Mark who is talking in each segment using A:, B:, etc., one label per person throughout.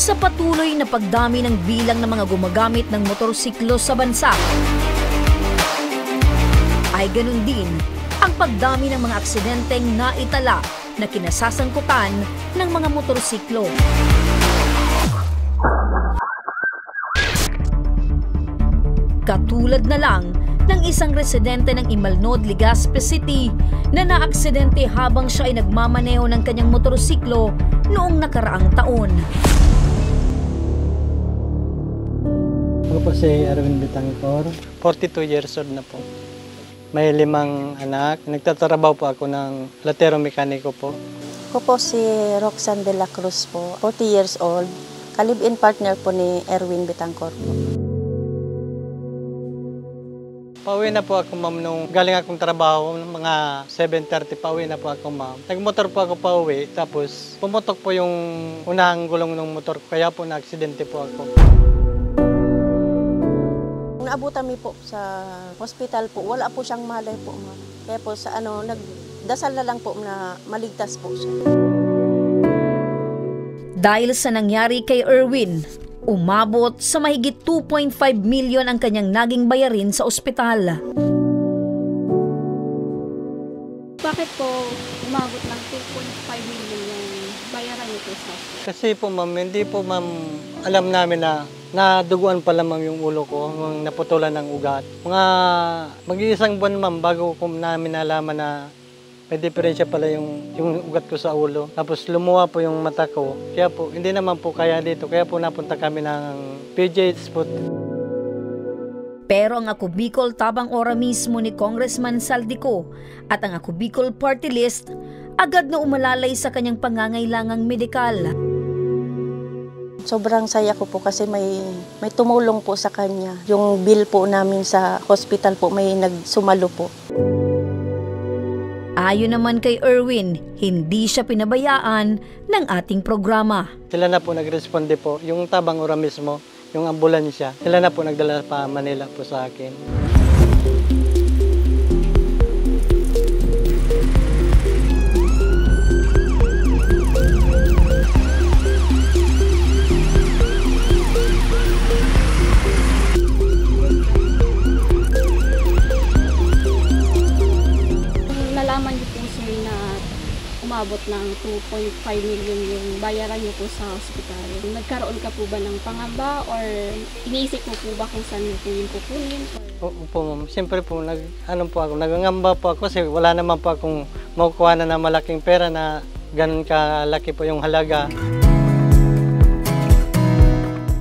A: sa patuloy na pagdami ng bilang ng mga gumagamit ng motorsiklo sa bansa, ay ganun din ang pagdami ng mga aksidenteng naitala na kinasasangkutan ng mga motorsiklo. Katulad na lang ng isang residente ng Imalnod, Legazpi City na naaksidente habang siya ay nagmamaneho ng kanyang motorsiklo noong nakaraang taon.
B: Ako po si Erwin Bitangkor, 42 years old na po. May 5 anak. Nagtatrabaho po ako ng latero mekaniko po.
C: Ako po si Roxanne de la Cruz po, 40 years old. Ka-live-in partner po ni Erwin Bitangkor po.
B: Pauwi na po ako, ma'am, nung galing akong trabaho, mga 7:30 pauwi na po ako, ma'am. Nagmotor po ako pauwi, tapos pumutok po yung unahang gulong ng motor ko, kaya po na-aksidente po ako.
C: Naabutan mi po sa hospital po, wala po siyang malay po, ma'am. Kaya po sa nagdasal na lang po na maligtas po siya.
A: Dahil sa nangyari kay Erwin, umabot sa mahigit 2.5 milyon ang kanyang naging bayarin sa ospital.
D: Bakit po umabot ng 2.5 million yung bayaran niyo po sa hospital?
B: Kasi po, ma'am, hindi po, ma'am, alam namin na naduguan pa lamang yung ulo ko, naputulan ng ugat. Mga mag-iisang buwan, ma'am, bago ko namin nalaman na may diferensya pala yung ugat ko sa ulo. Tapos lumuwa po yung mata ko. Kaya po, hindi naman po kaya dito. Kaya po napunta kami ng PGH po.
A: Pero ang Ako Bicol Tabang Ora mismo ni Congressman Saldico at ang Ako Bicol Party List agad na umalalay sa kanyang pangangailangang medikal.
C: Sobrang saya ko po kasi may tumulong po sa kanya. Yung bill po namin sa hospital po may nagsumalo po.
A: Ayon naman kay Erwin, hindi siya pinabayaan ng ating programa.
B: Sila na po nagresponde po. Yung Tabang Ora mismo, yung ambulansya, sila na po nagdala pa Manila po sa akin.
D: Nalaman niyo po sir na umabot ng 2.5 million yung bayaran niyo po sa hospital. Nagkaroon ka po ba ng pangamba or iniisip mo po ba kung saan niyo po yung kukunin?
B: Opo, ma'am. Siyempre po, nagangamba po ako kasi wala naman po akong makukuha na malaking pera na ganun kalaki po yung halaga.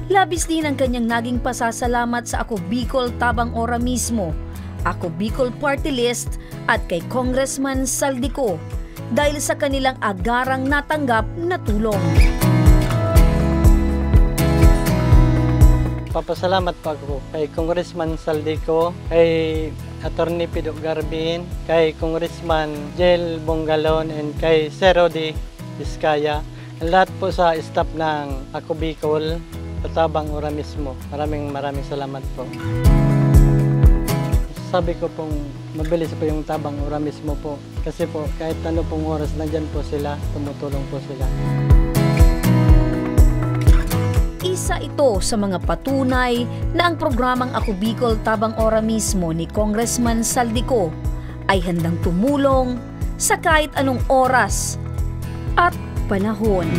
A: Labis din ang kanyang naging pasasalamat sa Ako Bicol Tabang Ora mismo, Ako Bicol Party List at kay Congressman Saldico dahil sa kanilang agarang natanggap na tulong.
B: Papasalamat po ako kay Congressman Saldico, kay Attorney Pido Garbin, kay Congressman Jel Bongalon, and kay Sir Rodi Vizcaya. Lahat po sa staff ng Ako Bicol sa Tabang Ora mismo. Maraming salamat po. Sabi ko pong mabilis po yung Tabang Ora mismo po. Kasi po kahit ano pong oras nandyan po sila, tumutulong po sila.
A: Isa ito sa mga patunay na ang programang Ako Bicol Tabang Ora mismo ni Congressman Saldico ay handang tumulong sa kahit anong oras at panahon.